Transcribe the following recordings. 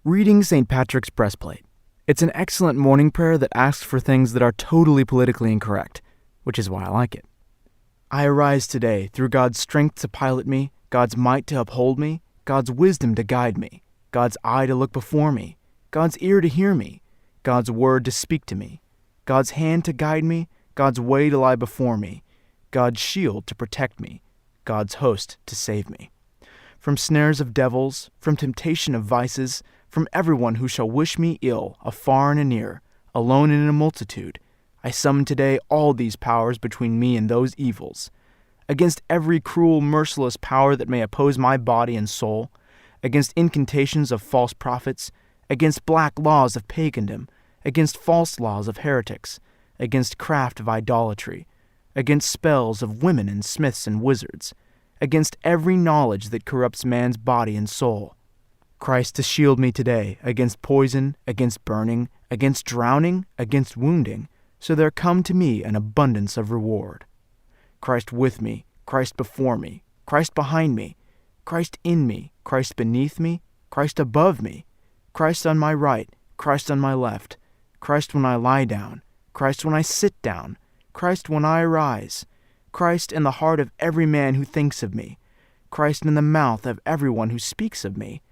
Reading St. Patrick's Breastplate. It's an excellent morning prayer that asks for things that are totally politically incorrect, which is why I like it. I arise today through God's strength to pilot me, God's might to uphold me, God's wisdom to guide me, God's eye to look before me, God's ear to hear me, God's word to speak to me, God's hand to guide me, God's way to lie before me, God's shield to protect me, God's host to save me. From snares of devils, from temptation of vices, from everyone who shall wish me ill, afar and anear, alone and in a multitude, I summon today all these powers between me and those evils. Against every cruel, merciless power that may oppose my body and soul, against incantations of false prophets, against black laws of pagandom, against false laws of heretics, against craft of idolatry, against spells of women and smiths and wizards, against every knowledge that corrupts man's body and soul. Christ to shield me today against poison, against burning, against drowning, against wounding, so there come to me an abundance of reward. Christ with me, Christ before me, Christ behind me, Christ in me, Christ beneath me, Christ above me, Christ on my right, Christ on my left, Christ when I lie down, Christ when I sit down, Christ when I arise, Christ in the heart of every man who thinks of me, Christ in the mouth of everyone who speaks of me,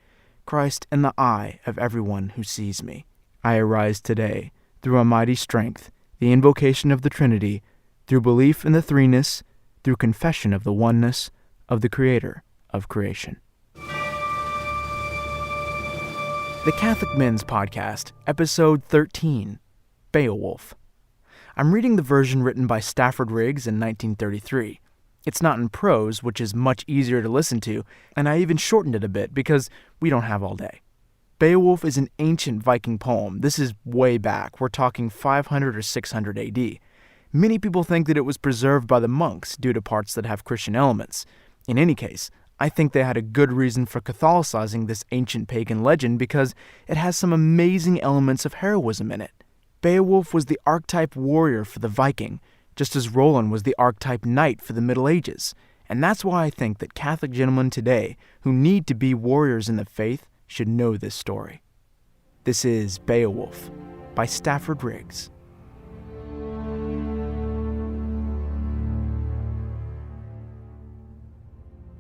Christ in the eye of everyone who sees me. I arise today through a mighty strength, the invocation of the Trinity, through belief in the threeness, through confession of the oneness of the Creator of creation. The Catholic Men's Podcast, Episode 13, Beowulf. I'm reading the version written by Stafford Riggs in 1933. It's not in prose, which is much easier to listen to, and I even shortened it a bit because we don't have all day. Beowulf is an ancient Viking poem. This is way back. We're talking 500 or 600 AD. Many people think that it was preserved by the monks due to parts that have Christian elements. In any case, I think they had a good reason for Catholicizing this ancient pagan legend because it has some amazing elements of heroism in it. Beowulf was the archetype warrior for the Viking, just as Roland was the archetype knight for the Middle Ages, and that's why I think that Catholic gentlemen today who need to be warriors in the faith should know this story. This is Beowulf by Stafford Riggs.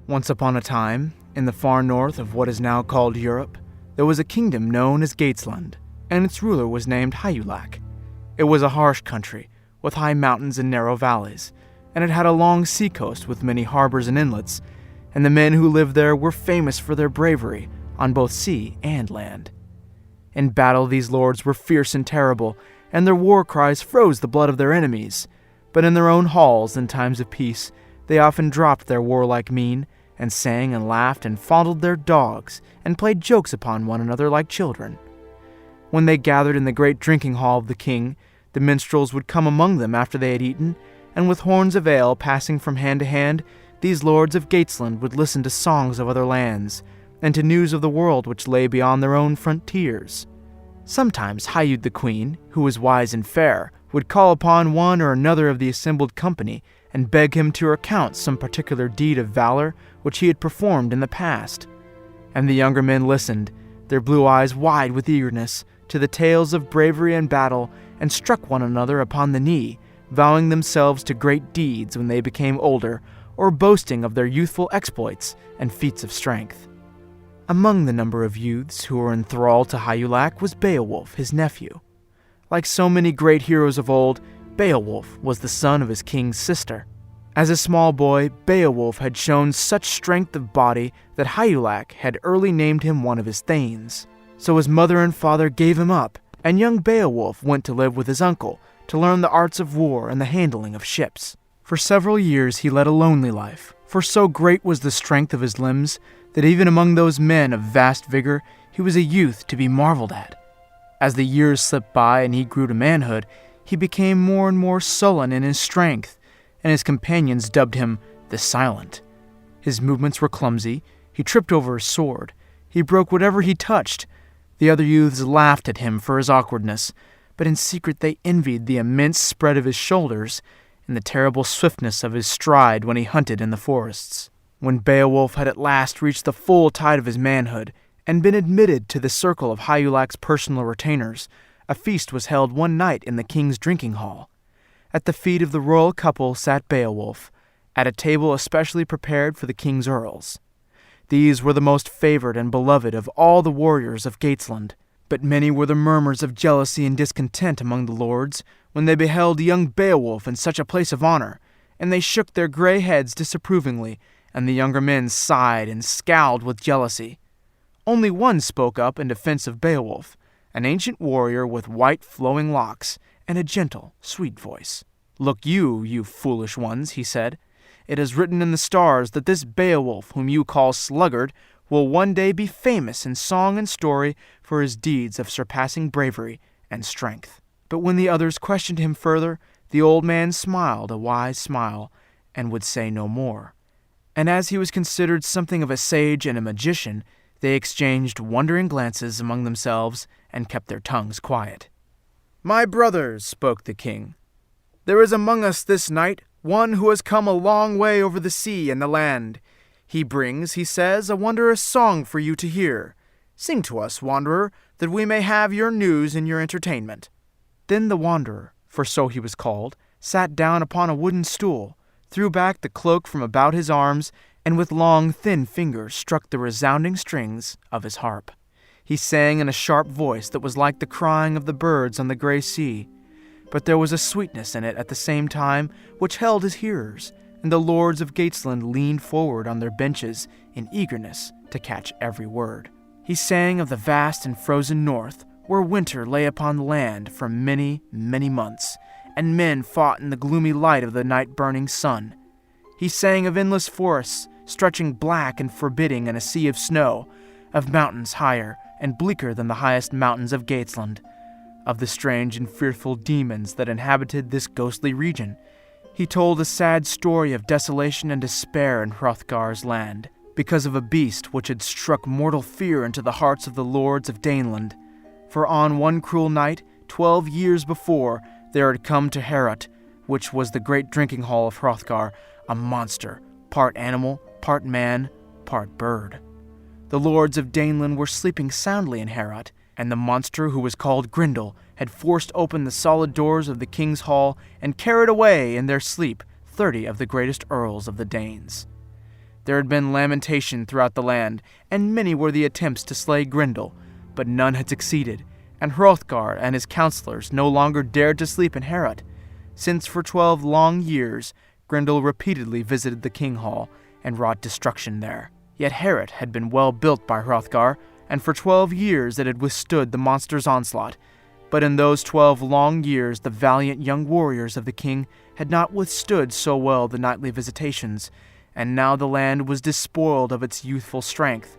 Once upon a time, in the far north of what is now called Europe, there was a kingdom known as Gatesland, and its ruler was named Hyulac. It was a harsh country, with high mountains and narrow valleys, and it had a long seacoast with many harbors and inlets, and the men who lived there were famous for their bravery on both sea and land. In battle these lords were fierce and terrible, and their war cries froze the blood of their enemies, but in their own halls in times of peace they often dropped their warlike mien, and sang and laughed and fondled their dogs, and played jokes upon one another like children. When they gathered in the great drinking hall of the king, the minstrels would come among them after they had eaten, and with horns of ale passing from hand to hand, these lords of Gatesland would listen to songs of other lands, and to news of the world which lay beyond their own frontiers. Sometimes Hyaud the queen, who was wise and fair, would call upon one or another of the assembled company, and beg him to recount some particular deed of valor which he had performed in the past. And the younger men listened, their blue eyes wide with eagerness, to the tales of bravery and battle, and struck one another upon the knee, vowing themselves to great deeds when they became older, or boasting of their youthful exploits and feats of strength. Among the number of youths who were enthralled to Hyulac was Beowulf, his nephew. Like so many great heroes of old, Beowulf was the son of his king's sister. As a small boy, Beowulf had shown such strength of body that Hyulac had early named him one of his thanes. So his mother and father gave him up, and young Beowulf went to live with his uncle to learn the arts of war and the handling of ships. For several years he led a lonely life, for so great was the strength of his limbs that even among those men of vast vigor he was a youth to be marveled at. As the years slipped by and he grew to manhood, he became more and more sullen in his strength, and his companions dubbed him the Silent. His movements were clumsy, he tripped over his sword, he broke whatever he touched. The other youths laughed at him for his awkwardness, but in secret they envied the immense spread of his shoulders and the terrible swiftness of his stride when he hunted in the forests. When Beowulf had at last reached the full tide of his manhood, and been admitted to the circle of Hygelac's personal retainers, a feast was held one night in the king's drinking hall. At the feet of the royal couple sat Beowulf, at a table especially prepared for the king's earls. These were the most favored and beloved of all the warriors of Gatesland, but many were the murmurs of jealousy and discontent among the lords when they beheld young Beowulf in such a place of honor, and they shook their grey heads disapprovingly, and the younger men sighed and scowled with jealousy. Only one spoke up in defense of Beowulf, an ancient warrior with white flowing locks and a gentle, sweet voice. "Look you, you foolish ones," he said. "It is written in the stars that this Beowulf, whom you call sluggard, will one day be famous in song and story for his deeds of surpassing bravery and strength." But when the others questioned him further, the old man smiled a wise smile and would say no more. And as he was considered something of a sage and a magician, they exchanged wondering glances among themselves and kept their tongues quiet. "My brothers," spoke the king, "there is among us this night one who has come a long way over the sea and the land. He brings, he says, a wondrous song for you to hear. Sing to us, wanderer, that we may have your news and your entertainment." Then the wanderer, for so he was called, sat down upon a wooden stool, threw back the cloak from about his arms, and with long, thin fingers struck the resounding strings of his harp. He sang in a sharp voice that was like the crying of the birds on the grey sea, but there was a sweetness in it at the same time which held his hearers, and the lords of Gatesland leaned forward on their benches in eagerness to catch every word. He sang of the vast and frozen north, where winter lay upon the land for many, many months, and men fought in the gloomy light of the night-burning sun. He sang of endless forests, stretching black and forbidding in a sea of snow, of mountains higher and bleaker than the highest mountains of Gatesland, of the strange and fearful demons that inhabited this ghostly region. He told a sad story of desolation and despair in Hrothgar's land, because of a beast which had struck mortal fear into the hearts of the lords of Daneland. For on one cruel night, 12 years before, there had come to Heorot, which was the great drinking hall of Hrothgar, a monster, part animal, part man, part bird. The lords of Daneland were sleeping soundly in Heorot, and the monster who was called Grendel had forced open the solid doors of the king's hall and carried away in their sleep 30 of the greatest earls of the Danes. There had been lamentation throughout the land, and many were the attempts to slay Grendel, but none had succeeded, and Hrothgar and his counselors no longer dared to sleep in Heorot, since for 12 long years Grendel repeatedly visited the king hall and wrought destruction there. Yet Heorot had been well built by Hrothgar, and for 12 years it had withstood the monster's onslaught. But in those 12 long years the valiant young warriors of the king had not withstood so well the nightly visitations, and now the land was despoiled of its youthful strength,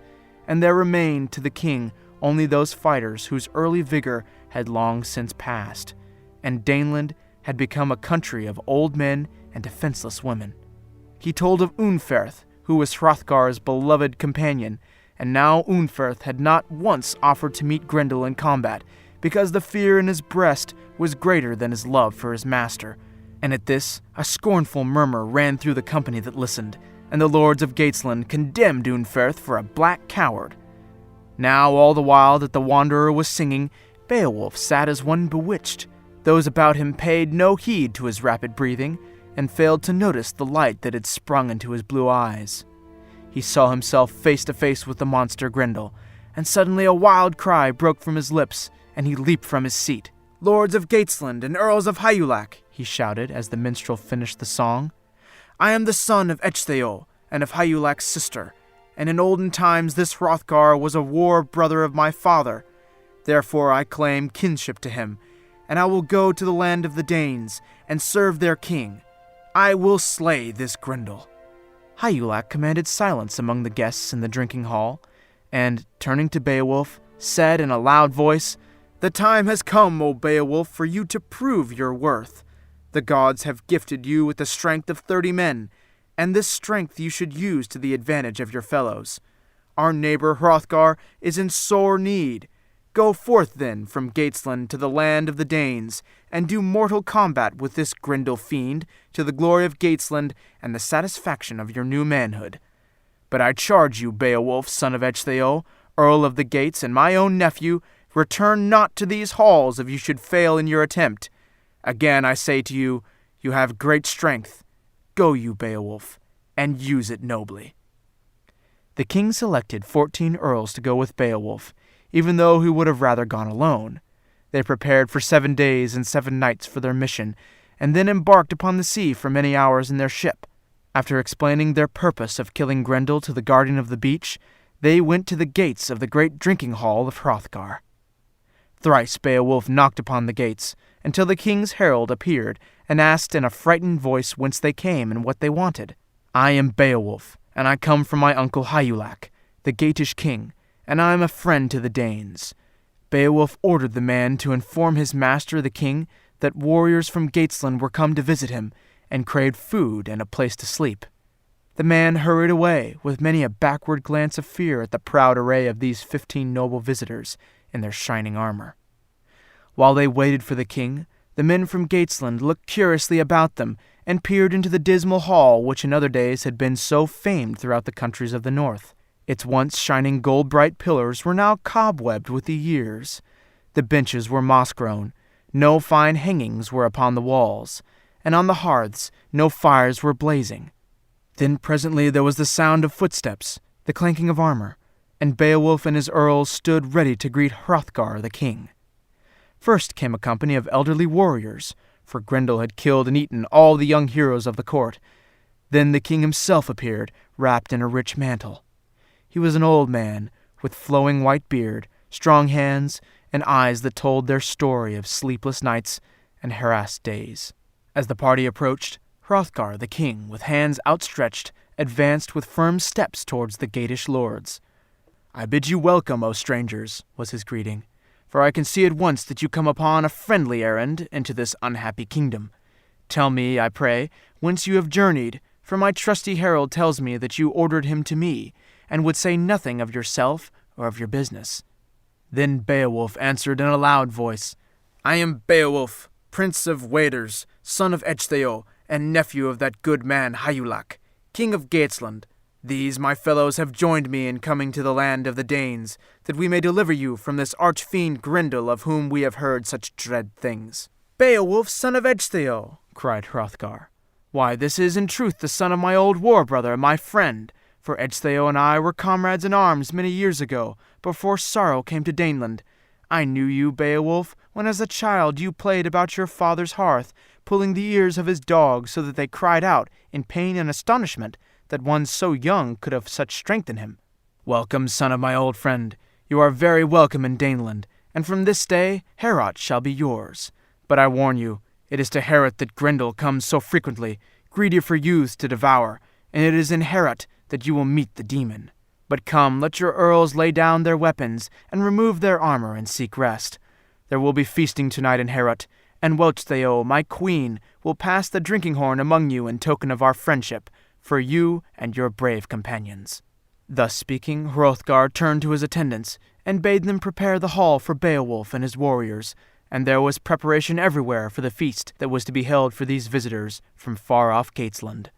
and there remained to the king only those fighters whose early vigor had long since passed, and Daneland had become a country of old men and defenseless women. He told of Unferth, who was Hrothgar's beloved companion, and now Unferth had not once offered to meet Grendel in combat, because the fear in his breast was greater than his love for his master. And at this, a scornful murmur ran through the company that listened, and the lords of Gatesland condemned Unferth for a black coward. Now, all the while that the wanderer was singing, Beowulf sat as one bewitched. Those about him paid no heed to his rapid breathing, and failed to notice the light that had sprung into his blue eyes. He saw himself face to face with the monster Grendel, and suddenly a wild cry broke from his lips, and he leaped from his seat. "Lords of Gatesland and earls of Hygelac's," he shouted as the minstrel finished the song, "I am the son of Ecgtheow and of Hygelac's sister, and in olden times this Hrothgar was a war brother of my father. Therefore I claim kinship to him, and I will go to the land of the Danes and serve their king. I will slay this Grendel." Hygelac commanded silence among the guests in the drinking hall, and, turning to Beowulf, said in a loud voice, "The time has come, O Beowulf, for you to prove your worth. The gods have gifted you with the strength of 30 men, and this strength you should use to the advantage of your fellows. Our neighbor Hrothgar is in sore need. Go forth, then, from Gatesland to the land of the Danes, and do mortal combat with this Grendel fiend to the glory of Gatesland and the satisfaction of your new manhood. But I charge you, Beowulf, son of Ecgtheow, Earl of the Gates and my own nephew, return not to these halls if you should fail in your attempt. Again I say to you, you have great strength. Go you, Beowulf, and use it nobly." The king selected 14 earls to go with Beowulf, even though he would have rather gone alone. They prepared for 7 days and 7 nights for their mission, and then embarked upon the sea for many hours in their ship. After explaining their purpose of killing Grendel to the guardian of the beach, they went to the gates of the great drinking hall of Hrothgar. Thrice Beowulf knocked upon the gates, until the king's herald appeared and asked in a frightened voice whence they came and what they wanted. "I am Beowulf, and I come from my uncle Hygelac, the Geatish king, and I am a friend to the Danes." Beowulf ordered the man to inform his master the king that warriors from Gatesland were come to visit him, and craved food and a place to sleep. The man hurried away, with many a backward glance of fear at the proud array of these 15 noble visitors in their shining armor. While they waited for the king, the men from Gatesland looked curiously about them, and peered into the dismal hall which in other days had been so famed throughout the countries of the north. Its once shining gold-bright pillars were now cobwebbed with the years. The benches were moss-grown, no fine hangings were upon the walls, and on the hearths no fires were blazing. Then presently there was the sound of footsteps, the clanking of armor, and Beowulf and his earls stood ready to greet Hrothgar the king. First came a company of elderly warriors, for Grendel had killed and eaten all the young heroes of the court. Then the king himself appeared, wrapped in a rich mantle. He was an old man, with flowing white beard, strong hands, and eyes that told their story of sleepless nights and harassed days. As the party approached, Hrothgar the king, with hands outstretched, advanced with firm steps towards the Geatish lords. "I bid you welcome, O strangers," was his greeting, "for I can see at once that you come upon a friendly errand into this unhappy kingdom. Tell me, I pray, whence you have journeyed, for my trusty herald tells me that you ordered him to me, and would say nothing of yourself or of your business." Then Beowulf answered in a loud voice, "I am Beowulf, prince of Weders, son of Ecgtheow, and nephew of that good man Hygelac, king of Gatesland. These my fellows have joined me in coming to the land of the Danes, that we may deliver you from this arch-fiend Grendel of whom we have heard such dread things." "Beowulf, son of Ecgtheow!" cried Hrothgar. "Why, this is in truth the son of my old war-brother, my friend, for Ecgtheow and I were comrades in arms many years ago, before sorrow came to Daneland. I knew you, Beowulf, when as a child you played about your father's hearth, pulling the ears of his dogs so that they cried out in pain and astonishment that one so young could have such strength in him. Welcome, son of my old friend. You are very welcome in Daneland, and from this day Heorot shall be yours. But I warn you, it is to Heorot that Grendel comes so frequently, greedy for youths to devour, and it is in Heorot that you will meet the demon. But come, let your earls lay down their weapons, and remove their armor, and seek rest. There will be feasting tonight in Heorot, and Ecgtheow, my queen, will pass the drinking horn among you in token of our friendship, for you and your brave companions." Thus speaking, Hrothgar turned to his attendants, and bade them prepare the hall for Beowulf and his warriors, and there was preparation everywhere for the feast that was to be held for these visitors from far-off Gatesland.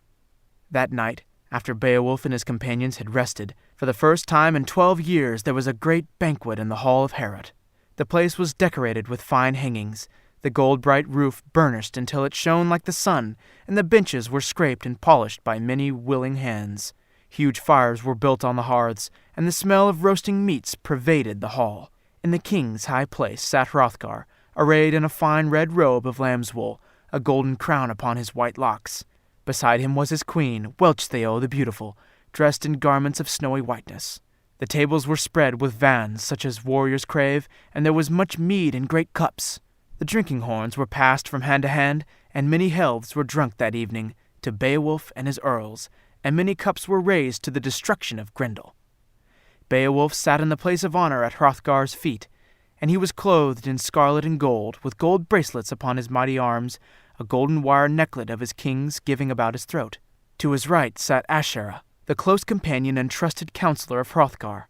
That night, after Beowulf and his companions had rested, for the first time in 12 years there was a great banquet in the hall of Heorot. The place was decorated with fine hangings, the gold-bright roof burnished until it shone like the sun, and the benches were scraped and polished by many willing hands. Huge fires were built on the hearths, and the smell of roasting meats pervaded the hall. In the king's high place sat Hrothgar, arrayed in a fine red robe of lamb's wool, a golden crown upon his white locks. Beside him was his queen, Ecgtheow the beautiful, dressed in garments of snowy whiteness. The tables were spread with viands such as warriors crave, and there was much mead in great cups. The drinking horns were passed from hand to hand, and many healths were drunk that evening to Beowulf and his earls, and many cups were raised to the destruction of Grendel. Beowulf sat in the place of honor at Hrothgar's feet, and he was clothed in scarlet and gold, with gold bracelets upon his mighty arms, a golden wire necklet of his king's giving about his throat. To his right sat Asherah, the close companion and trusted counselor of Hrothgar.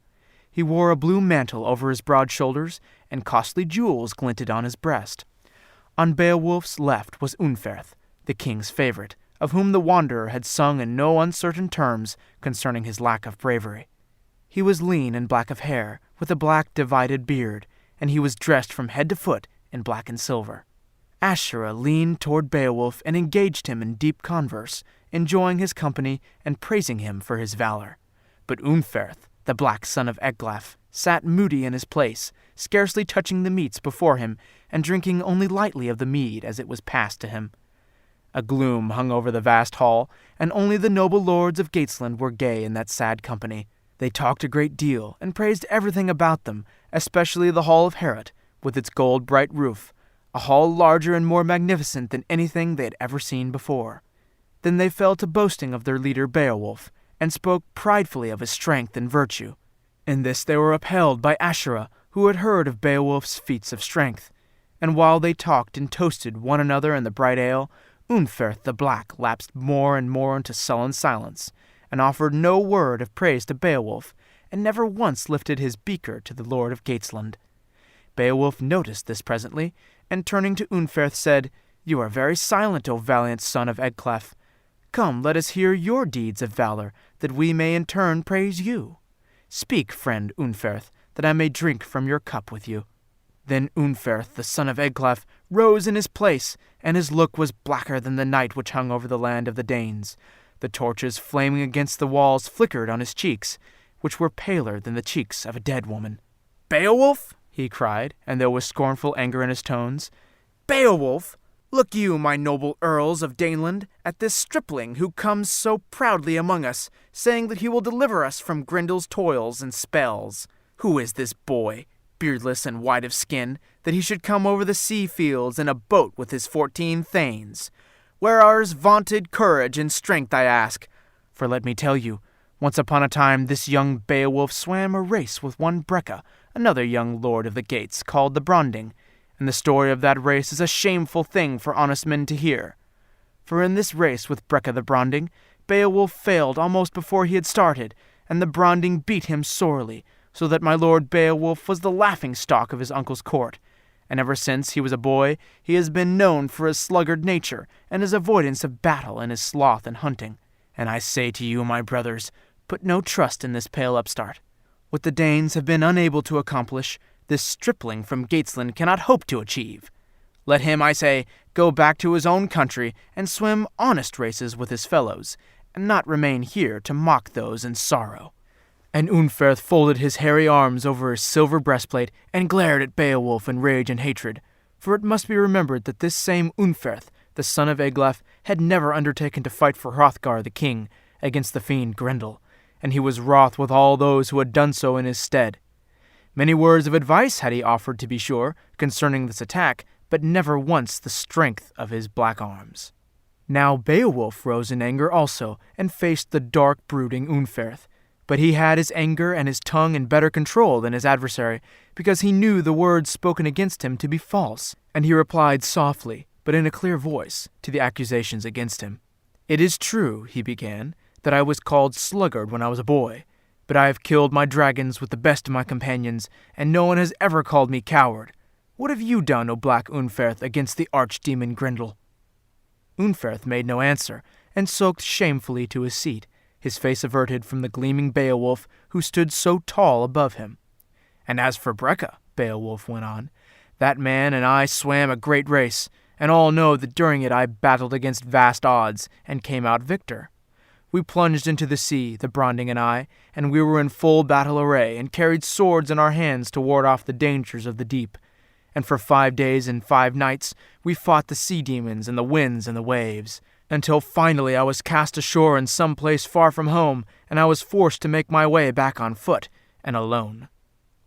He wore a blue mantle over his broad shoulders, and costly jewels glinted on his breast. On Beowulf's left was Unferth, the king's favorite, of whom the wanderer had sung in no uncertain terms concerning his lack of bravery. He was lean and black of hair, with a black divided beard, and he was dressed from head to foot in black and silver. Asherah leaned toward Beowulf and engaged him in deep converse, enjoying his company and praising him for his valor. But Unferth, the black son of Eglaf, sat moody in his place, scarcely touching the meats before him, and drinking only lightly of the mead as it was passed to him. A gloom hung over the vast hall, and only the noble lords of Gatesland were gay in that sad company. They talked a great deal, and praised everything about them, especially the hall of Heorot, with its gold-bright roof, a hall larger and more magnificent than anything they had ever seen before. Then they fell to boasting of their leader Beowulf, and spoke pridefully of his strength and virtue. In this they were upheld by Asherah, who had heard of Beowulf's feats of strength. And while they talked and toasted one another in the bright ale, Unferth the Black lapsed more and more into sullen silence, and offered no word of praise to Beowulf, and never once lifted his beaker to the lord of Gatesland. Beowulf noticed this presently, and turning to Unferth said, "You are very silent, O valiant son of Eglaf. Come, let us hear your deeds of valor, that we may in turn praise you. Speak, friend Unferth, that I may drink from your cup with you." Then Unferth, the son of Eglaf, rose in his place, and his look was blacker than the night which hung over the land of the Danes. The torches flaming against the walls flickered on his cheeks, which were paler than the cheeks of a dead woman. "Beowulf!" he cried, and there was scornful anger in his tones. "Beowulf! Look you, my noble earls of Daneland, at this stripling who comes so proudly among us, saying that he will deliver us from Grendel's toils and spells. Who is this boy, beardless and white of skin, that he should come over the sea fields in a boat with his 14 thanes? Where are his vaunted courage and strength, I ask? For let me tell you, once upon a time this young Beowulf swam a race with one Breca, another young lord of the gates, called the Bronding, and the story of that race is a shameful thing for honest men to hear. For in this race with Breca the Bronding, Beowulf failed almost before he had started, and the Bronding beat him sorely, so that my lord Beowulf was the laughing-stock of his uncle's court, and ever since he was a boy he has been known for his sluggard nature and his avoidance of battle and his sloth in hunting. And I say to you, my brothers, put no trust in this pale upstart. What the Danes have been unable to accomplish, this stripling from Gatesland cannot hope to achieve. Let him, I say, go back to his own country and swim honest races with his fellows, and not remain here to mock those in sorrow." And Unferth folded his hairy arms over his silver breastplate and glared at Beowulf in rage and hatred, for it must be remembered that this same Unferth, the son of Eglaf, had never undertaken to fight for Hrothgar the king against the fiend Grendel, and he was wroth with all those who had done so in his stead. Many words of advice had he offered, to be sure, concerning this attack, but never once the strength of his black arms. Now Beowulf rose in anger also, and faced the dark, brooding Unferth. But he had his anger and his tongue in better control than his adversary, because he knew the words spoken against him to be false, and he replied softly, but in a clear voice, to the accusations against him. "It is true," he began, "that I was called sluggard when I was a boy, but I have killed my dragons with the best of my companions, and no one has ever called me coward. What have you done, O black Unferth, against the archdemon Grendel?" Unferth made no answer, and sulked shamefully to his seat, his face averted from the gleaming Beowulf, who stood so tall above him. "And as for Breca," Beowulf went on, "that man and I swam a great race, and all know that during it I battled against vast odds, and came out victor. We plunged into the sea, the Bronding and I, and we were in full battle array, and carried swords in our hands to ward off the dangers of the deep. And for 5 days and 5 nights we fought the sea demons and the winds and the waves, until finally I was cast ashore in some place far from home, and I was forced to make my way back on foot, and alone.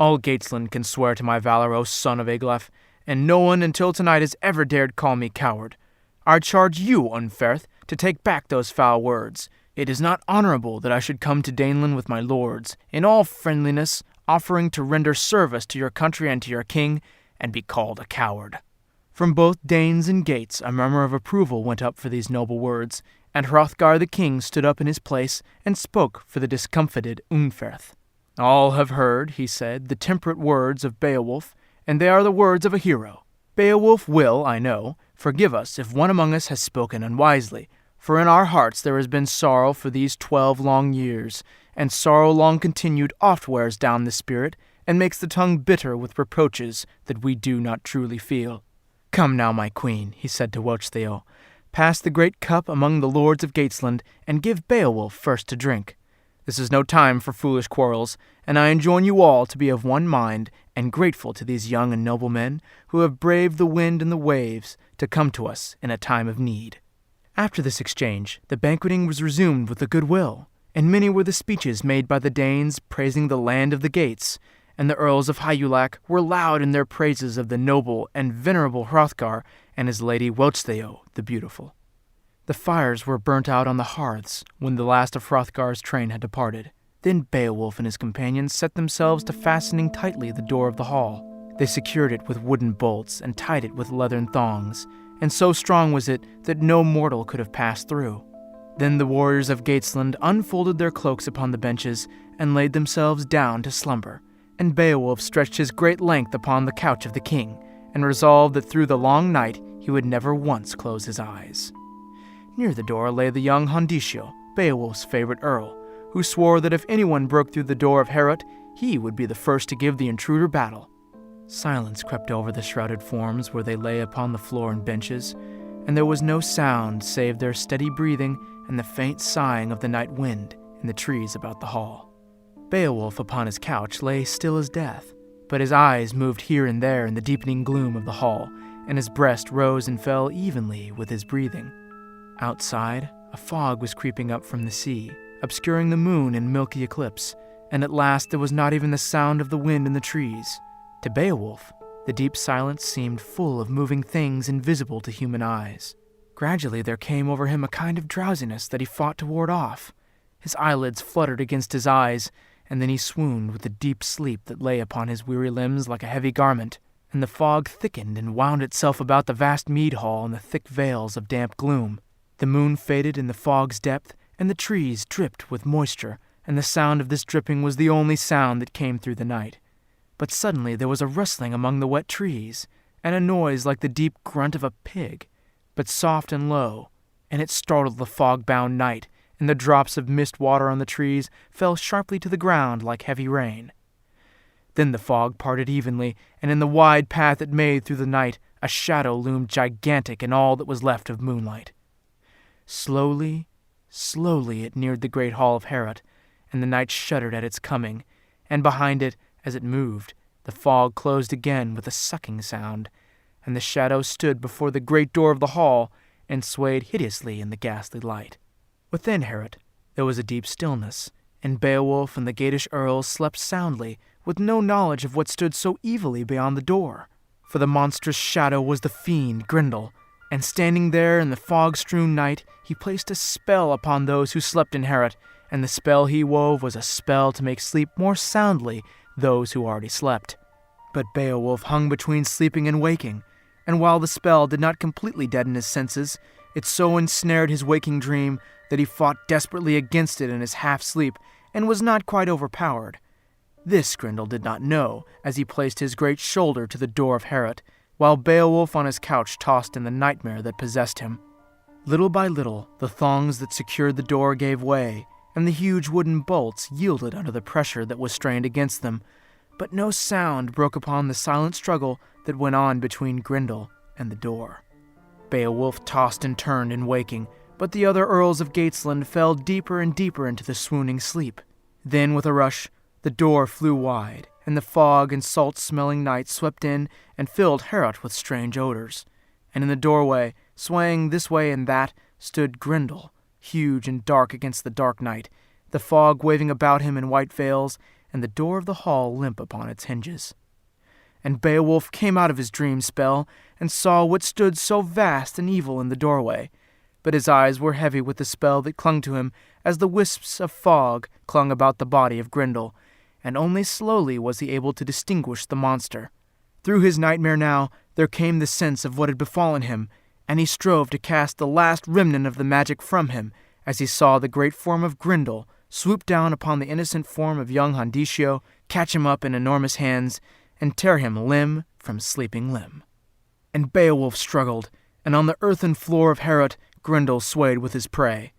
All Gatesland can swear to my valor, O son of Eglaf, and no one until tonight has ever dared call me coward. I charge you, Unferth, to take back those foul words. It is not honorable that I should come to Daneland with my lords, in all friendliness, offering to render service to your country and to your king, and be called a coward." From both Danes and Gates a murmur of approval went up for these noble words, and Hrothgar the king stood up in his place and spoke for the discomfited Unferth. "All have heard," he said, "the temperate words of Beowulf, and they are the words of a hero. Beowulf will, I know, forgive us if one among us has spoken unwisely, For in our hearts there has been sorrow for these 12 long years, and sorrow long continued oft wears down the spirit, and makes the tongue bitter with reproaches that we do not truly feel. Come now, my queen, he said to Wochdeo, pass the great cup among the lords of Gatesland, and give Beowulf first to drink. This is no time for foolish quarrels, and I enjoin you all to be of one mind, and grateful to these young and noble men who have braved the wind and the waves to come to us in a time of need. After this exchange, the banqueting was resumed with a good will, and many were the speeches made by the Danes praising the land of the Gates, and the earls of Hygelac were loud in their praises of the noble and venerable Hrothgar and his lady Wochdeo the beautiful. The fires were burnt out on the hearths when the last of Hrothgar's train had departed. Then Beowulf and his companions set themselves to fastening tightly the door of the hall. They secured it with wooden bolts and tied it with leathern thongs, and so strong was it that no mortal could have passed through. Then the warriors of Gatesland unfolded their cloaks upon the benches and laid themselves down to slumber, and Beowulf stretched his great length upon the couch of the king, and resolved that through the long night he would never once close his eyes. Near the door lay the young Hondiscio, Beowulf's favorite earl, who swore that if anyone broke through the door of Heorot, he would be the first to give the intruder battle. Silence crept over the shrouded forms where they lay upon the floor and benches, and there was no sound save their steady breathing and the faint sighing of the night wind in the trees about the hall. Beowulf upon his couch lay still as death, but his eyes moved here and there in the deepening gloom of the hall, and his breast rose and fell evenly with his breathing. Outside, a fog was creeping up from the sea, obscuring the moon in milky eclipse, and at last there was not even the sound of the wind in the trees. To Beowulf, the deep silence seemed full of moving things invisible to human eyes. Gradually there came over him a kind of drowsiness that he fought to ward off. His eyelids fluttered against his eyes, and then he swooned with the deep sleep that lay upon his weary limbs like a heavy garment, and the fog thickened and wound itself about the vast mead hall in the thick veils of damp gloom. The moon faded in the fog's depth, and the trees dripped with moisture, and the sound of this dripping was the only sound that came through the night. But suddenly there was a rustling among the wet trees, and a noise like the deep grunt of a pig, but soft and low, and it startled the fog-bound night, and the drops of mist-water on the trees fell sharply to the ground like heavy rain. Then the fog parted evenly, and in the wide path it made through the night a shadow loomed gigantic in all that was left of moonlight. Slowly, slowly it neared the great hall of Heorot, and the night shuddered at its coming, and behind it, as it moved, the fog closed again with a sucking sound, and the shadow stood before the great door of the hall and swayed hideously in the ghastly light. Within Heorot there was a deep stillness, and Beowulf and the Geatish earls slept soundly, with no knowledge of what stood so evilly beyond the door. For the monstrous shadow was the fiend Grendel, and standing there in the fog-strewn night, he placed a spell upon those who slept in Heorot, and the spell he wove was a spell to make sleep more soundly those who already slept. But Beowulf hung between sleeping and waking, and while the spell did not completely deaden his senses, it so ensnared his waking dream that he fought desperately against it in his half-sleep, and was not quite overpowered. This Grendel did not know, as he placed his great shoulder to the door of Heorot, while Beowulf on his couch tossed in the nightmare that possessed him. Little by little, the thongs that secured the door gave way, and the huge wooden bolts yielded under the pressure that was strained against them, but no sound broke upon the silent struggle that went on between Grendel and the door. Beowulf tossed and turned in waking, but the other earls of Gatesland fell deeper and deeper into the swooning sleep. Then, with a rush, the door flew wide, and the fog and salt-smelling night swept in and filled Heorot with strange odors. And in the doorway, swaying this way and that, stood Grendel, huge and dark against the dark night, the fog waving about him in white veils, and the door of the hall limp upon its hinges. And Beowulf came out of his dream spell, and saw what stood so vast and evil in the doorway, but his eyes were heavy with the spell that clung to him as the wisps of fog clung about the body of Grendel, and only slowly was he able to distinguish the monster. Through his nightmare now there came the sense of what had befallen him, and he strove to cast the last remnant of the magic from him as he saw the great form of Grendel swoop down upon the innocent form of young Hondiscio, catch him up in enormous hands, and tear him limb from sleeping limb. And Beowulf struggled, and on the earthen floor of Heorot Grendel swayed with his prey.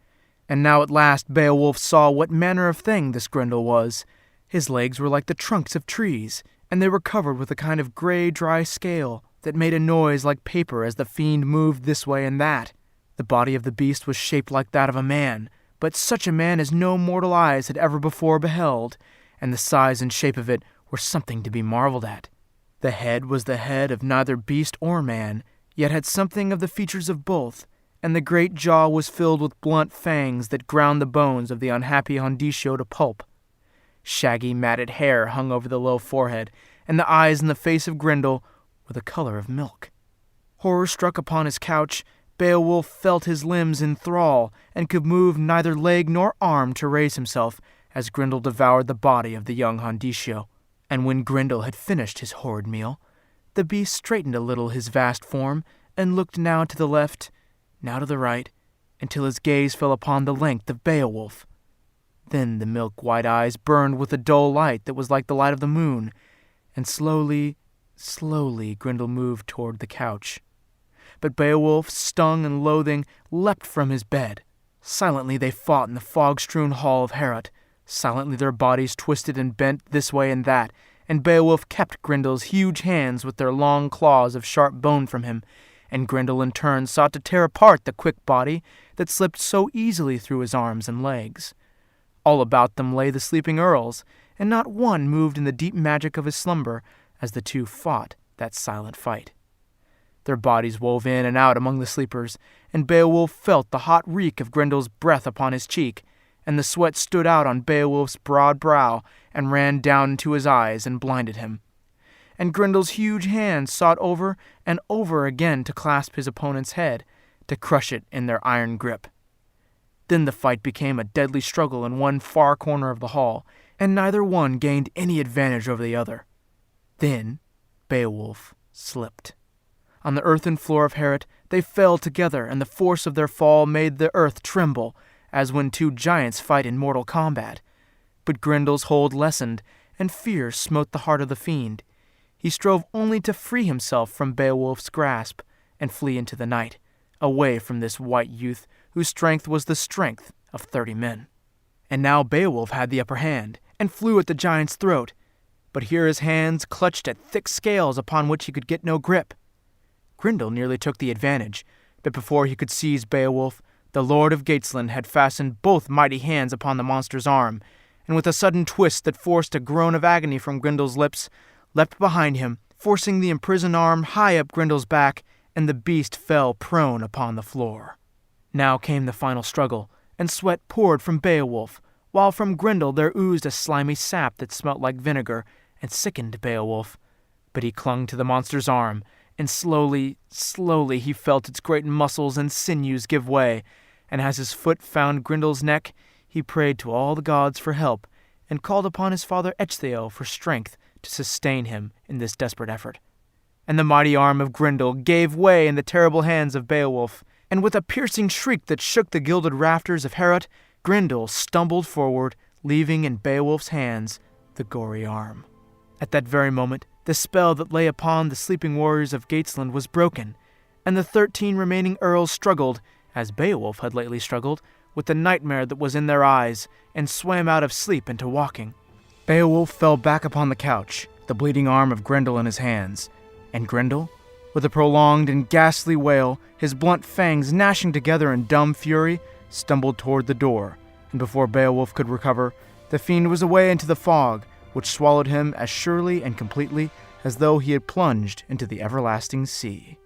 And now at last Beowulf saw what manner of thing this Grendel was. His legs were like the trunks of trees, and they were covered with a kind of grey, dry scale that made a noise like paper as the fiend moved this way and that. The body of the beast was shaped like that of a man, but such a man as no mortal eyes had ever before beheld, and the size and shape of it were something to be marveled at. The head was the head of neither beast or man, yet had something of the features of both, and the great jaw was filled with blunt fangs that ground the bones of the unhappy Hondisho to pulp. Shaggy, matted hair hung over the low forehead, and the eyes in the face of Grendel were the color of milk. Horror-struck upon his couch, Beowulf felt his limbs in thrall, and could move neither leg nor arm to raise himself, as Grendel devoured the body of the young Hondisho. And when Grendel had finished his horrid meal, the beast straightened a little his vast form, and looked now to the left, now to the right, until his gaze fell upon the length of Beowulf. Then the milk-white eyes burned with a dull light that was like the light of the moon, and slowly Grendel moved toward the couch. But Beowulf, stung and loathing, leapt from his bed. Silently they fought in the fog-strewn hall of Heorot. Silently their bodies twisted and bent this way and that, and Beowulf kept Grendel's huge hands with their long claws of sharp bone from him, and Grendel in turn sought to tear apart the quick body that slipped so easily through his arms and legs. All about them lay the sleeping earls, and not one moved in the deep magic of his slumber as the two fought that silent fight. Their bodies wove in and out among the sleepers, and Beowulf felt the hot reek of Grendel's breath upon his cheek, and the sweat stood out on Beowulf's broad brow and ran down into his eyes and blinded him. And Grendel's huge hands sought over and over again to clasp his opponent's head, to crush it in their iron grip. Then the fight became a deadly struggle in one far corner of the hall, and neither one gained any advantage over the other. Then Beowulf slipped. On the earthen floor of Heorot they fell together, and the force of their fall made the earth tremble, as when two giants fight in mortal combat. But Grendel's hold lessened, and fear smote the heart of the fiend. He strove only to free himself from Beowulf's grasp, and flee into the night, away from this white youth whose strength was the strength of 30 men. And now Beowulf had the upper hand, and flew at the giant's throat, but here his hands clutched at thick scales upon which he could get no grip. Grendel nearly took the advantage, but before he could seize Beowulf, the Lord of Gatesland had fastened both mighty hands upon the monster's arm, and with a sudden twist that forced a groan of agony from Grendel's lips, leapt behind him, forcing the imprisoned arm high up Grendel's back, and the beast fell prone upon the floor. Now came the final struggle, and sweat poured from Beowulf, while from Grendel there oozed a slimy sap that smelt like vinegar, and sickened Beowulf. But he clung to the monster's arm, and slowly he felt its great muscles and sinews give way, and as his foot found Grendel's neck, he prayed to all the gods for help, and called upon his father Ecgtheow for strength to sustain him in this desperate effort. And the mighty arm of Grendel gave way in the terrible hands of Beowulf, and with a piercing shriek that shook the gilded rafters of Heorot, Grendel stumbled forward, leaving in Beowulf's hands the gory arm. At that very moment, the spell that lay upon the sleeping warriors of Gatesland was broken, and the 13 remaining earls struggled, as Beowulf had lately struggled, with the nightmare that was in their eyes, and swam out of sleep into walking. Beowulf fell back upon the couch, the bleeding arm of Grendel in his hands, and Grendel, with a prolonged and ghastly wail, his blunt fangs gnashing together in dumb fury, stumbled toward the door, and before Beowulf could recover, the fiend was away into the fog, which swallowed him as surely and completely as though he had plunged into the everlasting sea.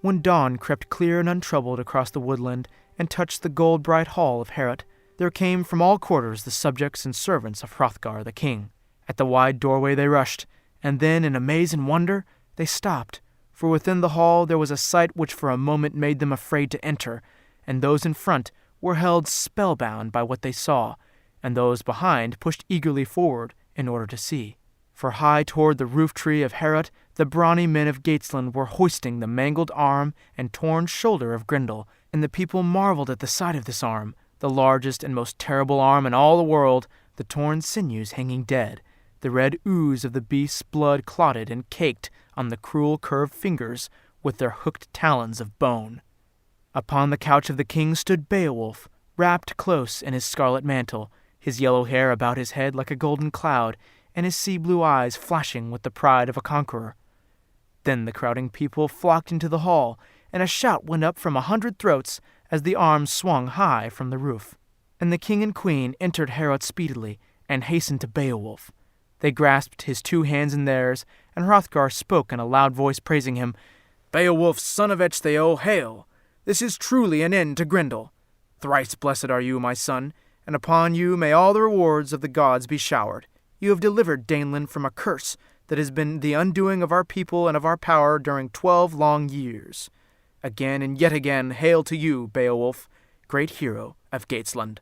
When dawn crept clear and untroubled across the woodland and touched the gold-bright hall of Heorot, there came from all quarters the subjects and servants of Hrothgar the king. At the wide doorway they rushed, and then, in amaze and wonder, they stopped, for within the hall there was a sight which for a moment made them afraid to enter, and those in front were held spellbound by what they saw, and those behind pushed eagerly forward in order to see. For high toward the roof-tree of Heorot the brawny men of Gatesland were hoisting the mangled arm and torn shoulder of Grendel, and the people marveled at the sight of this arm, the largest and most terrible arm in all the world, the torn sinews hanging dead, the red ooze of the beast's blood clotted and caked on the cruel curved fingers with their hooked talons of bone. Upon the couch of the king stood Beowulf, wrapped close in his scarlet mantle, his yellow hair about his head like a golden cloud, and his sea-blue eyes flashing with the pride of a conqueror. Then the crowding people flocked into the hall, and a shout went up from 100 throats as the arms swung high from the roof. And the king and queen entered Heorot speedily, and hastened to Beowulf. They grasped his 2 hands in theirs, and Hrothgar spoke in a loud voice praising him. "Beowulf, son of Ecgtheow, hail! This is truly an end to Grendel. Thrice blessed are you, my son, and upon you may all the rewards of the gods be showered. You have delivered Daneland from a curse that has been the undoing of our people and of our power during 12 long years. Again and yet again, hail to you, Beowulf, great hero of Geatland."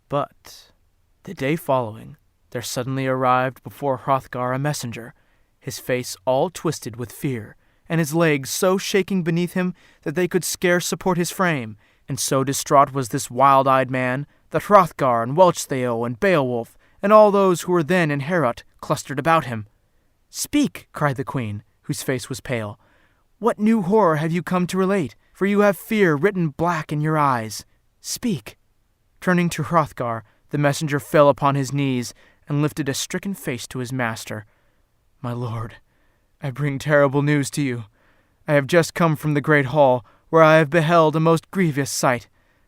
But the day following, there suddenly arrived before Hrothgar a messenger, his face all twisted with fear, and his legs so shaking beneath him that they could scarce support his frame, and so distraught was this wild-eyed man that Hrothgar and Wälctheow and Beowulf and all those who were then in Heorot clustered about him. "Speak," cried the queen, whose face was pale. "What new horror have you come to relate? For you have fear written black in your eyes. Speak." Turning to Hrothgar, the messenger fell upon his knees and lifted a stricken face to his master. "My lord, I bring terrible news to you. I have just come from the great hall, where I have beheld a most grievous sight.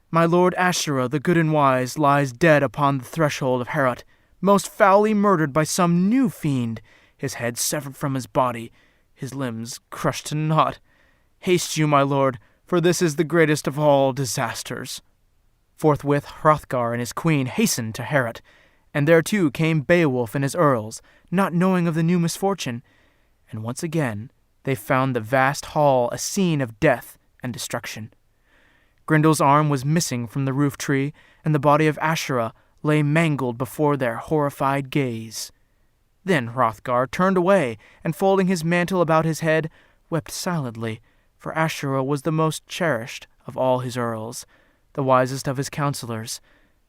My lord Asherah, the good and wise, lies dead upon the threshold of Heorot, most foully murdered by some new fiend, his head severed from his body, his limbs crushed to naught. Haste you, my lord, for this is the greatest of all disasters." Forthwith Hrothgar and his queen hastened to Heorot, and there too came Beowulf and his earls, not knowing of the new misfortune, and once again they found the vast hall a scene of death and destruction. Grendel's arm was missing from the roof tree, and the body of Asherah lay mangled before their horrified gaze. Then Hrothgar turned away, and folding his mantle about his head, wept silently, for Asherah was the most cherished of all his earls, the wisest of his counselors,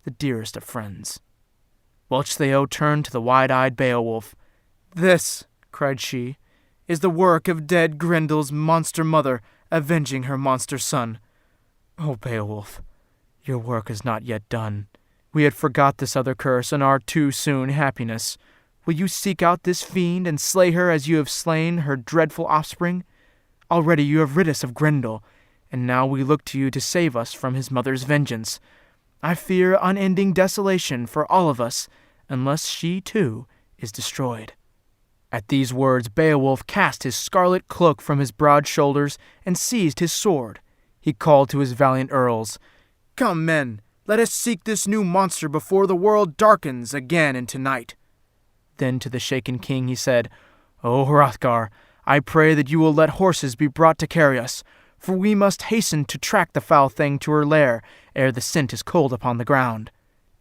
the dearest of friends. Wälctheow turned to the wide-eyed Beowulf. "This," cried she, "is the work of dead Grendel's monster mother avenging her monster son. O Beowulf, your work is not yet done. We had forgot this other curse and our too soon happiness. Will you seek out this fiend and slay her as you have slain her dreadful offspring? Already you have rid us of Grendel, and now we look to you to save us from his mother's vengeance. I fear unending desolation for all of us, unless she, too, is destroyed." At these words Beowulf cast his scarlet cloak from his broad shoulders and seized his sword. He called to his valiant earls, "Come, men, let us seek this new monster before the world darkens again into night." Then to the shaken king he said, "O Hrothgar, I pray that you will let horses be brought to carry us, for we must hasten to track the foul thing to her lair ere the scent is cold upon the ground."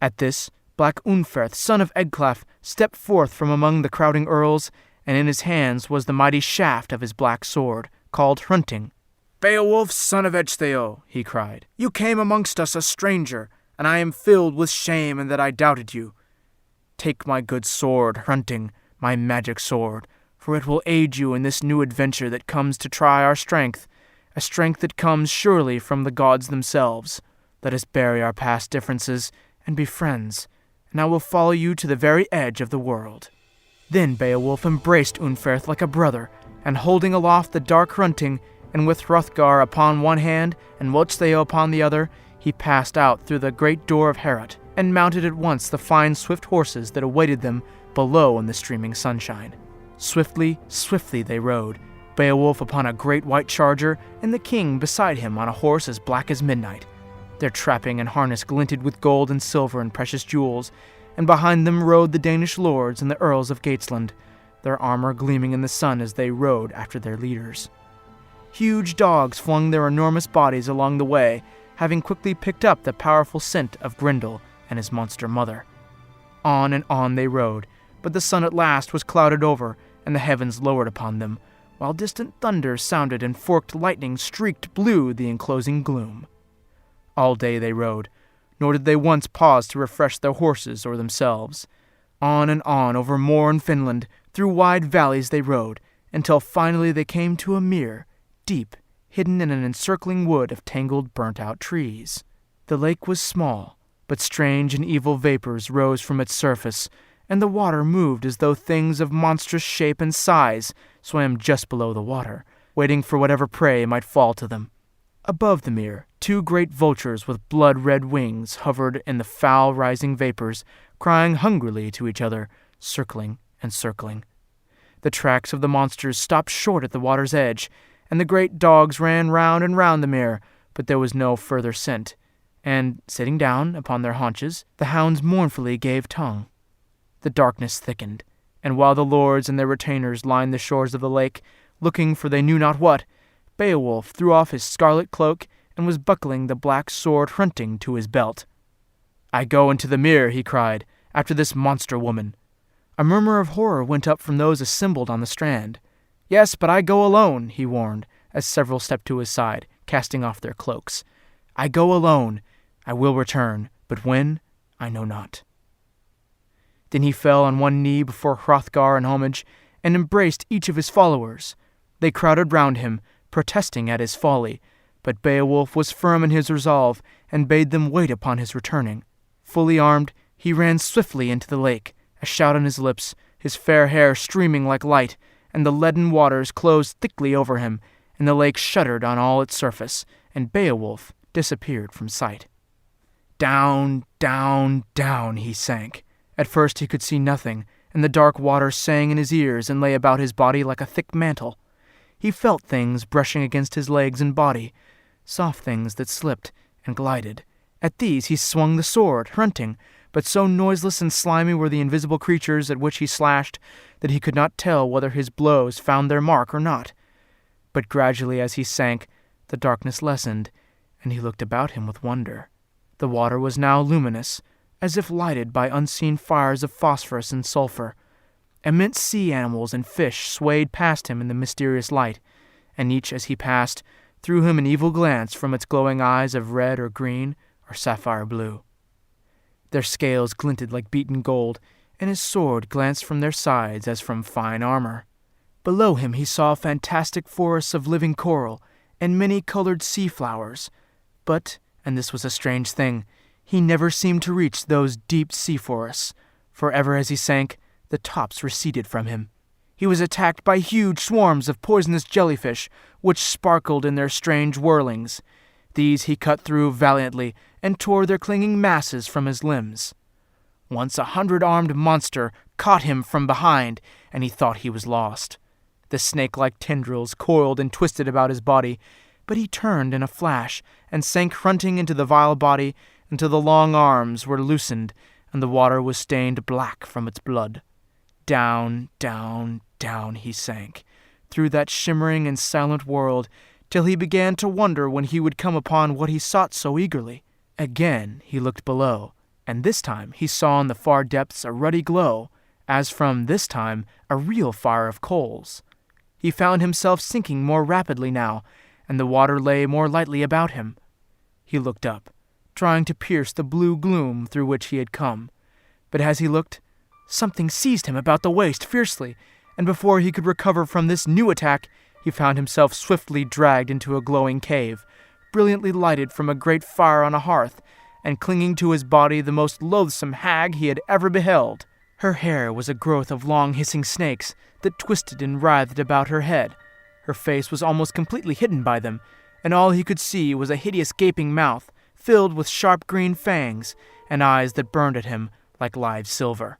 At this, black Unferth, son of Ecglaf, stepped forth from among the crowding earls, and in his hands was the mighty shaft of his black sword, called Hrunting. "Beowulf, son of Ecgtheow," he cried, "you came amongst us a stranger, and I am filled with shame in that I doubted you. Take my good sword, Hrunting, my magic sword, for it will aid you in this new adventure that comes to try our strength, a strength that comes surely from the gods themselves. Let us bury our past differences and be friends, and I will follow you to the very edge of the world." Then Beowulf embraced Unferth like a brother, and holding aloft the dark Hrunting, and with Hrothgar upon one hand and Wälctheow upon the other, he passed out through the great door of Heorot, and mounted at once the fine swift horses that awaited them below in the streaming sunshine. Swiftly, swiftly they rode, Beowulf upon a great white charger, and the king beside him on a horse as black as midnight. Their trapping and harness glinted with gold and silver and precious jewels, and behind them rode the Danish lords and the earls of Geatland, their armor gleaming in the sun as they rode after their leaders. Huge dogs flung their enormous bodies along the way, having quickly picked up the powerful scent of Grendel and his monster mother. On and on they rode, but the sun at last was clouded over, and the heavens lowered upon them, while distant thunder sounded and forked lightning streaked blue the enclosing gloom. All day they rode, nor did they once pause to refresh their horses or themselves. On and on over moor and Finland, through wide valleys they rode, until finally they came to a mere, deep, hidden in an encircling wood of tangled, burnt-out trees. The lake was small, but strange and evil vapors rose from its surface, and the water moved as though things of monstrous shape and size swam just below the water, waiting for whatever prey might fall to them. Above the mere, 2 great vultures with blood-red wings hovered in the foul rising vapors, crying hungrily to each other, circling and circling. The tracks of the monsters stopped short at the water's edge, and the great dogs ran round and round the mere, but there was no further scent, and, sitting down upon their haunches, the hounds mournfully gave tongue. The darkness thickened, and while the lords and their retainers lined the shores of the lake, looking for they knew not what, Beowulf threw off his scarlet cloak and was buckling the black sword Hrunting to his belt. "I go into the mere," he cried, "after this monster woman." A murmur of horror went up from those assembled on the strand. "Yes, but I go alone," he warned, as several stepped to his side, casting off their cloaks. "I go alone. I will return, but when, I know not." Then he fell on one knee before Hrothgar in homage, and embraced each of his followers. They crowded round him, protesting at his folly, but Beowulf was firm in his resolve, and bade them wait upon his returning. Fully armed, he ran swiftly into the lake, a shout on his lips, his fair hair streaming like light, and the leaden waters closed thickly over him, and the lake shuddered on all its surface, and Beowulf disappeared from sight. Down, down, down he sank. At first he could see nothing, and the dark water sang in his ears and lay about his body like a thick mantle. He felt things brushing against his legs and body, soft things that slipped and glided. At these he swung the sword, Hrunting, but so noiseless and slimy were the invisible creatures at which he slashed that he could not tell whether his blows found their mark or not. But gradually as he sank, the darkness lessened, and he looked about him with wonder. The water was now luminous, as if lighted by unseen fires of phosphorus and sulphur. Immense sea animals and fish swayed past him in the mysterious light, and each as he passed threw him an evil glance from its glowing eyes of red or green or sapphire blue. Their scales glinted like beaten gold, and his sword glanced from their sides as from fine armor. Below him he saw fantastic forests of living coral and many-colored sea flowers, but, and this was a strange thing, he never seemed to reach those deep sea forests, for ever as he sank, the tops receded from him. He was attacked by huge swarms of poisonous jellyfish, which sparkled in their strange whirlings. These he cut through valiantly, and tore their clinging masses from his limbs. Once a 100-armed monster caught him from behind, and he thought he was lost. The snake-like tendrils coiled and twisted about his body, but he turned in a flash, and sank Hrunting into the vile body until the long arms were loosened, and the water was stained black from its blood. Down, down, down he sank, through that shimmering and silent world, till he began to wonder when he would come upon what he sought so eagerly. Again he looked below, and this time he saw in the far depths a ruddy glow, as from, this time, a real fire of coals. He found himself sinking more rapidly now, and the water lay more lightly about him. He looked up, trying to pierce the blue gloom through which he had come, but as he looked, something seized him about the waist fiercely, and before he could recover from this new attack, he found himself swiftly dragged into a glowing cave, brilliantly lighted from a great fire on a hearth, and clinging to his body the most loathsome hag he had ever beheld. Her hair was a growth of long hissing snakes that twisted and writhed about her head. Her face was almost completely hidden by them, and all he could see was a hideous gaping mouth, filled with sharp green fangs, and eyes that burned at him like live silver.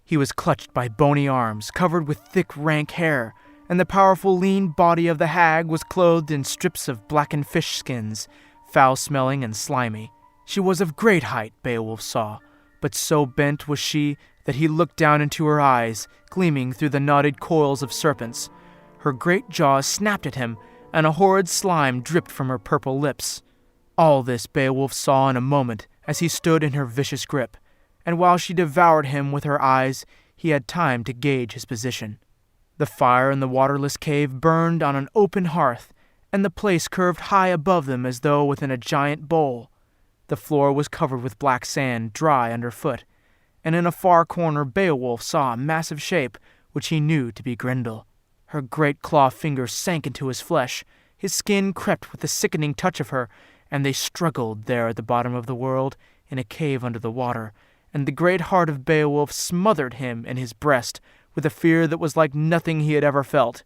He was clutched by bony arms, covered with thick, rank hair, and the powerful, lean body of the hag was clothed in strips of blackened fish skins, foul-smelling and slimy. She was of great height, Beowulf saw, but so bent was she that he looked down into her eyes, gleaming through the knotted coils of serpents. Her great jaws snapped at him, and a horrid slime dripped from her purple lips. All this Beowulf saw in a moment as he stood in her vicious grip, and while she devoured him with her eyes, he had time to gauge his position. The fire in the waterless cave burned on an open hearth, and the place curved high above them as though within a giant bowl. The floor was covered with black sand, dry underfoot, and in a far corner Beowulf saw a massive shape which he knew to be Grendel. Her great claw fingers sank into his flesh, His skin crept with the sickening touch of her, and they struggled there at the bottom of the world, in a cave under the water, and the great heart of Beowulf smothered him in his breast with a fear that was like nothing he had ever felt.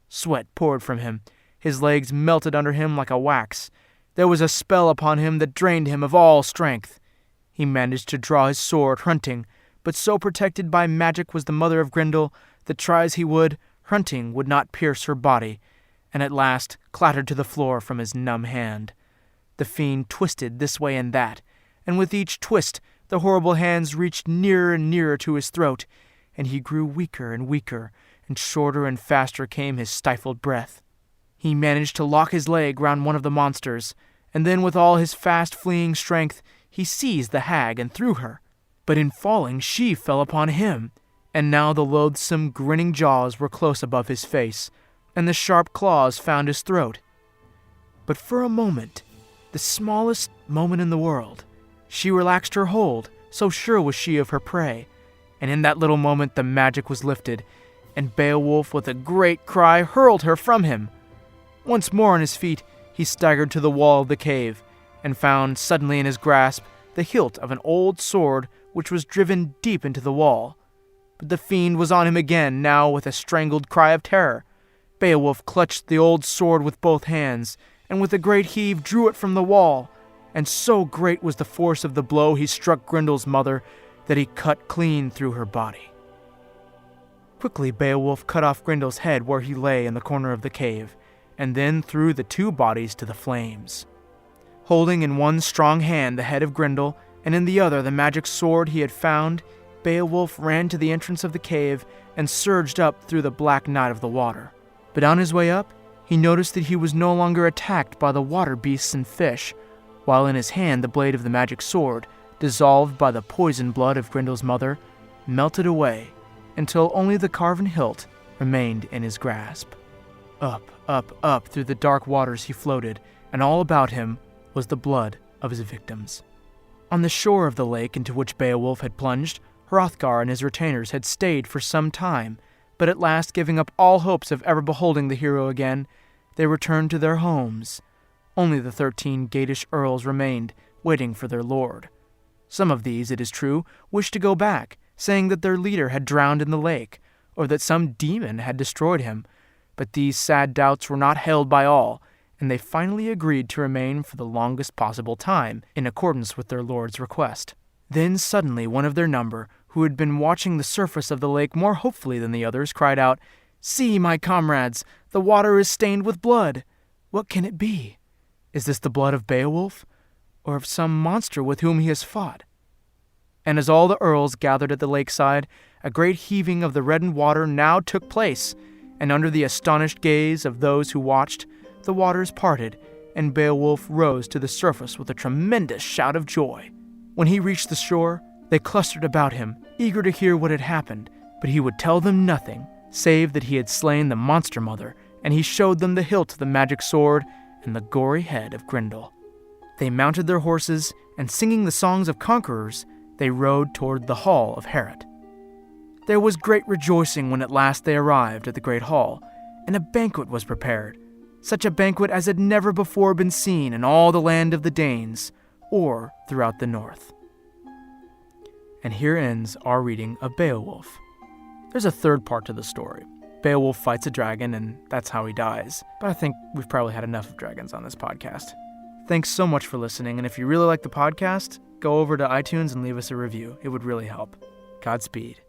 Sweat poured from him. His legs melted under him like a wax. There was a spell upon him that drained him of all strength. He managed to draw his sword, Hrunting, but so protected by magic was the mother of Grendel that try as he would, Hrunting would not pierce her body, and at last clattered to the floor from his numb hand. The fiend twisted this way and that, and with each twist the horrible hands reached nearer and nearer to his throat, and he grew weaker and weaker, and shorter and faster came his stifled breath. He managed to lock his leg round one of the monsters, and then with all his fast-fleeing strength he seized the hag and threw her. But in falling she fell upon him, and now the loathsome, grinning jaws were close above his face, and the sharp claws found his throat. But for a moment, the smallest moment in the world, she relaxed her hold, so sure was she of her prey, and in that little moment the magic was lifted, and Beowulf with a great cry hurled her from him. Once more on his feet, he staggered to the wall of the cave, and found suddenly in his grasp the hilt of an old sword which was driven deep into the wall. But the fiend was on him again, now with a strangled cry of terror. Beowulf clutched the old sword with both hands, and with a great heave drew it from the wall, and so great was the force of the blow he struck Grendel's mother that he cut clean through her body. Quickly Beowulf cut off Grendel's head where he lay in the corner of the cave, and then threw the two bodies to the flames. Holding in one strong hand the head of Grendel, and in the other the magic sword he had found, Beowulf ran to the entrance of the cave and surged up through the black night of the water. But on his way up, he noticed that he was no longer attacked by the water beasts and fish, while in his hand the blade of the magic sword, dissolved by the poison blood of Grendel's mother, melted away, until only the carven hilt remained in his grasp. Up, up, up through the dark waters he floated, and all about him was the blood of his victims. On the shore of the lake into which Beowulf had plunged, Hrothgar and his retainers had stayed for some time, but at last giving up all hopes of ever beholding the hero again, they returned to their homes. Only the 13 Geatish earls remained, waiting for their lord. Some of these, it is true, wished to go back, saying that their leader had drowned in the lake, or that some demon had destroyed him, but these sad doubts were not held by all, and they finally agreed to remain for the longest possible time, in accordance with their lord's request. Then suddenly one of their number, who had been watching the surface of the lake more hopefully than the others, cried out, "See, my comrades, the water is stained with blood. What can it be? Is this the blood of Beowulf, or of some monster with whom he has fought?" And as all the earls gathered at the lakeside, a great heaving of the reddened water now took place, and under the astonished gaze of those who watched, the waters parted, and Beowulf rose to the surface with a tremendous shout of joy. When he reached the shore, they clustered about him, eager to hear what had happened, but he would tell them nothing, save that he had slain the monster mother, and he showed them the hilt of the magic sword and the gory head of Grendel. They mounted their horses, and singing the songs of conquerors, they rode toward the hall of Heorot. There was great rejoicing when at last they arrived at the great hall, and a banquet was prepared, such a banquet as had never before been seen in all the land of the Danes, or throughout the north. And here ends our reading of Beowulf. There's a third part to the story. Beowulf fights a dragon, and that's how he dies. But I think we've probably had enough of dragons on this podcast. Thanks so much for listening, and if you really like the podcast, go over to iTunes and leave us a review. It would really help. Godspeed.